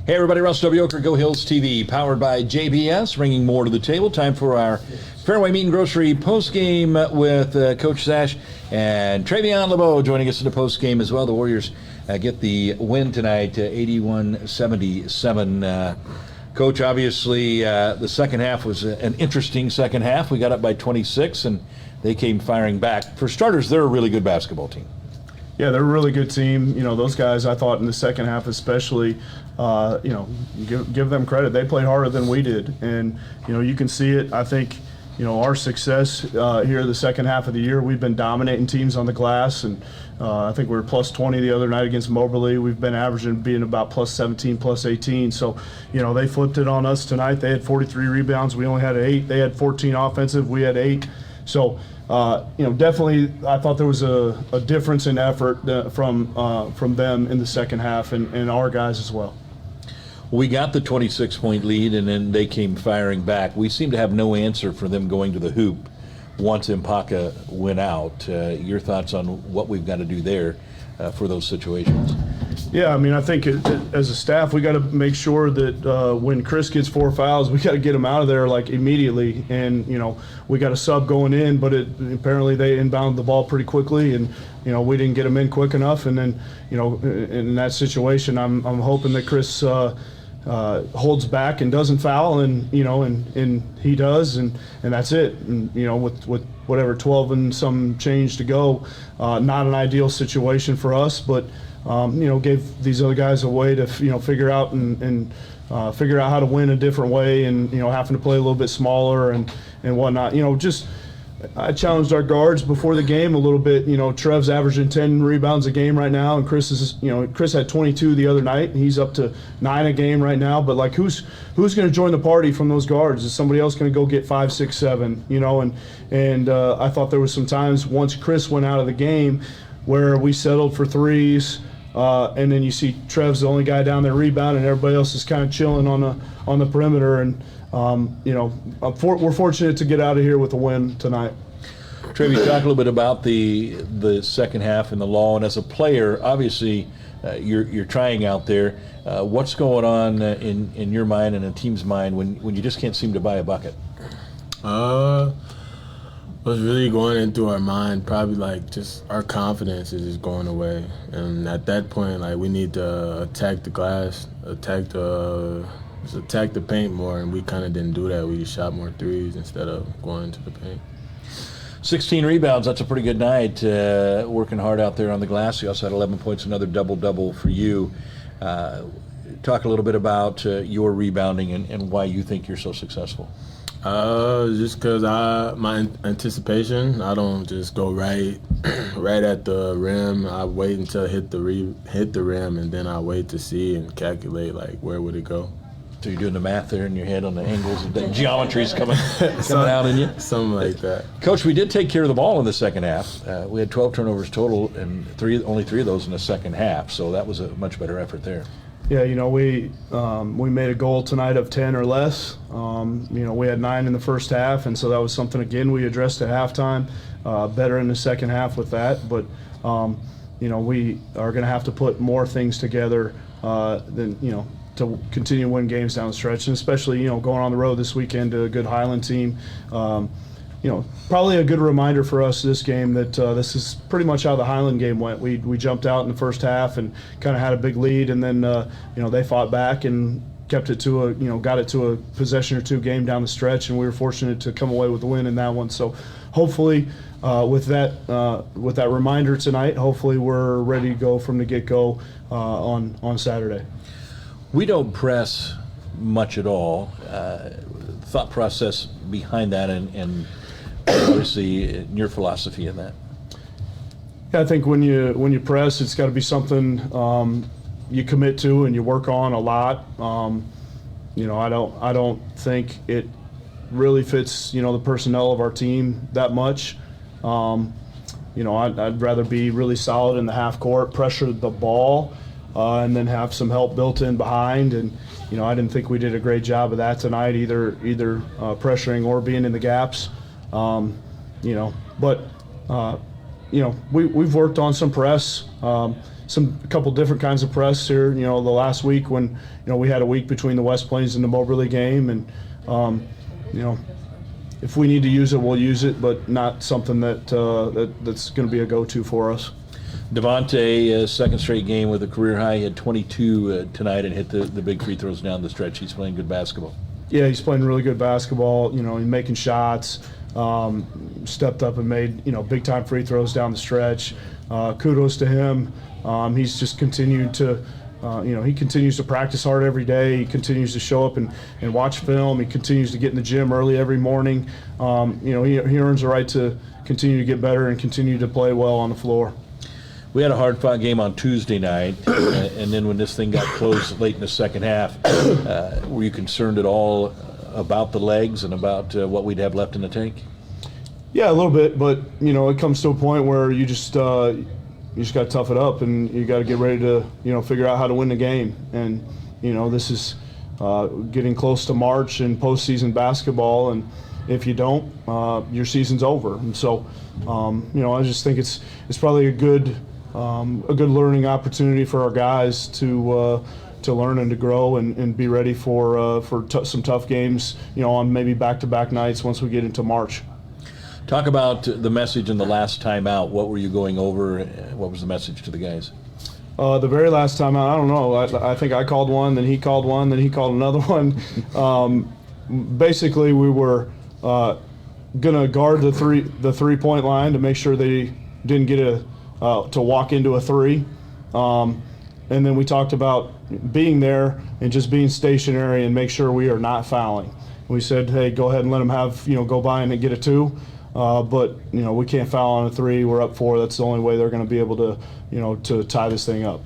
Hey everybody, Russ W. Oker, Go Hills TV, powered by JBS, bringing more to the table. Time for our Fairway Meat and Grocery postgame with Coach Sash and Trevion LaBeaux joining us in the postgame as well. The Warriors get the win tonight, 81-77. Coach, obviously the second half was an interesting second half. We got up by 26 and they came firing back. For starters, they're a really good basketball team. Yeah, they're a really good team. You know, those guys, I thought in the second half especially, give them credit. They played harder than we did. And, you can see it. I think, our success here the second half of the year, we've been dominating teams on the glass. And I think we were plus 20 the other night against Moberly. We've been averaging being about plus 17, plus 18. So, they flipped it on us tonight. They had 43 rebounds. We only had 8. They had 14 offensive. We had 8. So, definitely I thought there was a difference in effort from them in the second half and our guys as well. We got the 26-point lead, and then they came firing back. We seem to have no answer for them going to the hoop once Mpaka went out. Your thoughts on what we've got to do there for those situations? Yeah, I think as a staff, we got to make sure that when Chris gets 4 fouls, we got to get him out of there like immediately. And we got a sub going in, but apparently they inbounded the ball pretty quickly, and we didn't get him in quick enough. And then in that situation, I'm hoping that Chris holds back and doesn't foul, and he does, and that's it. And with whatever 12 and some change to go, not an ideal situation for us, but. Gave these other guys a way to, figure out and figure out how to win a different way, and, having to play a little bit smaller and whatnot. I challenged our guards before the game a little bit. Trev's averaging 10 rebounds a game right now, and Chris had 22 the other night. He's up to 9 a game right now. But who's going to join the party from those guards? Is somebody else going to go get 5, 6, 7? And I thought there was some times once Chris went out of the game where we settled for threes. And then you see Trev's the only guy down there rebounding, and everybody else is kind of chilling on the perimeter. And we're fortunate to get out of here with a win tonight. Trevi, talk a little bit about the second half and the law. And as a player, obviously, you're trying out there. What's going on in your mind and a team's mind when you just can't seem to buy a bucket? What's really going into our mind, probably just our confidence is just going away. And at that point, we need to attack the glass, attack the paint more, and we kind of didn't do that. We just shot more threes instead of going into the paint. 16 rebounds, that's a pretty good night. Working hard out there on the glass. You also had 11 points, another double-double for you. Talk a little bit about your rebounding and why you think you're so successful. Just because my anticipation, I don't just go right at the rim. I wait until it hit the rim, and then I wait to see and calculate where would it go. So you're doing the math there in your head on the angles, and the geometry's coming out in you. Something like that. Coach, we did take care of the ball in the second half. We had 12 turnovers total, and only 3 of those in the second half. So that was a much better effort there. Yeah, we made a goal tonight of 10 or less. We had 9 in the first half, and so that was something, again, we addressed at halftime. Better in the second half with that. But, we are going to have to put more things together to continue to win games down the stretch, and especially, going on the road this weekend to a good Highland team. Probably a good reminder for us this game that this is pretty much how the Highland game went. We jumped out in the first half and kind of had a big lead, and then they fought back and kept it to got it to a possession or 2 game down the stretch, and we were fortunate to come away with the win in that one. So hopefully with that reminder tonight, hopefully we're ready to go from the get-go on Saturday. We don't press much at all. Thought process behind that and obviously your philosophy in that. Yeah, I think when you press, it's got to be something you commit to and you work on a lot. I don't think it really fits the personnel of our team that much. I'd rather be really solid in the half court, pressure the ball, and then have some help built in behind. And I didn't think we did a great job of that tonight, either pressuring or being in the gaps. But we've worked on some press. a couple different kinds of press here. The last week when we had a week between the West Plains and the Moberly game, and if we need to use it, we'll use it, but not something that's going to be a go-to for us. Devontae, second straight game with a career high. He had 22 tonight and hit the big free throws down the stretch. He's playing good basketball. Yeah, he's playing really good basketball. He's making shots. Stepped up and made big-time free throws down the stretch. Kudos to him. He's just continued to. He continues to practice hard every day. He continues to show up and watch film. He continues to get in the gym early every morning. He earns the right to continue to get better and continue to play well on the floor. We had a hard-fought game on Tuesday night, and then when this thing got close late in the second half, were you concerned at all about the legs and about what we'd have left in the tank? Yeah, a little bit, but it comes to a point where you just got to tough it up, and you got to get ready to figure out how to win the game. And this is getting close to March and postseason basketball, and if you don't, your season's over. And so, I just think it's probably a good learning opportunity for our guys to learn and to grow and be ready for some tough games, on maybe back-to-back nights once we get into March. Talk about the message in the last time out. What were you going over? What was the message to the guys? The very last time out, I don't know. I think I called one, then he called one, then he called another one. Basically, we were gonna guard the three-point line to make sure they didn't get to walk into a three. And then we talked about being there and just being stationary and make sure we are not fouling. We said, hey, go ahead and let them have, go by and get a two. But we can't foul on a three. We're up 4. That's the only way they're going to be able to, to tie this thing up.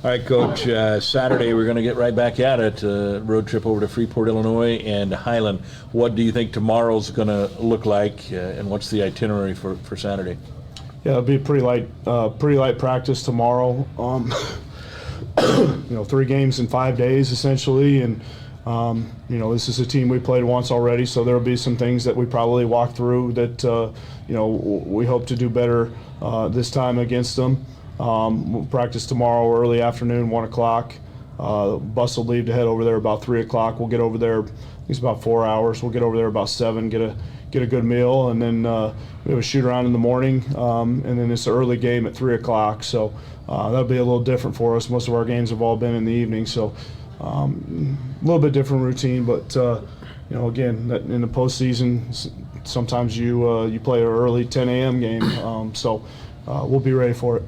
All right, Coach. Saturday we're going to get right back at it. Road trip over to Freeport, Illinois, and Highland. What do you think tomorrow's going to look like, and what's the itinerary for Saturday? Yeah, it'll be a pretty light practice tomorrow. 3 games in 5 days essentially, and. This is a team we played once already, so there will be some things that we probably walk through that, we hope to do better this time against them. We'll practice tomorrow early afternoon, 1 o'clock. Bus will leave to head over there about 3 o'clock. We'll get over there, I think it's about 4 hours. We'll get over there about 7, get a good meal, and then we have a shoot around in the morning, and then it's an early game at 3 o'clock. So that'll be a little different for us. Most of our games have all been in the evening, so a little bit different routine, but again, in the postseason, sometimes you play an early 10 a.m. game, so we'll be ready for it.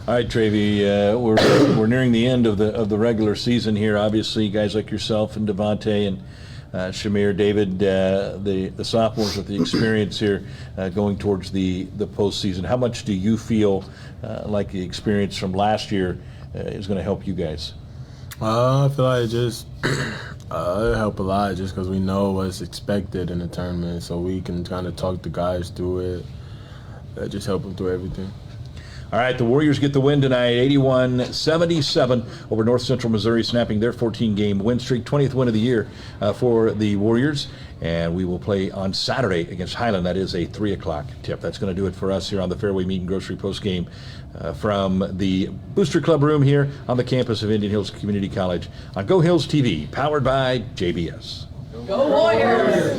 All right, Trevi, we're nearing the end of the regular season here. Obviously, guys like yourself and Devontae and Shamir, David, the sophomores with the experience here going towards the postseason. How much do you feel like the experience from last year is going to help you guys? I feel like it'll help a lot just because we know what's expected in the tournament, so we can kind of talk the guys through it. That just help them through everything. All right, the Warriors get the win tonight, 81-77 over North Central Missouri, snapping their 14-game win streak, 20th win of the year for the Warriors. And we will play on Saturday against Highland. That is a 3 o'clock tip. That's going to do it for us here on the Fairway Meat and Grocery postgame from the Booster Club room here on the campus of Indian Hills Community College on Go Hills TV, powered by JBS. Go Warriors!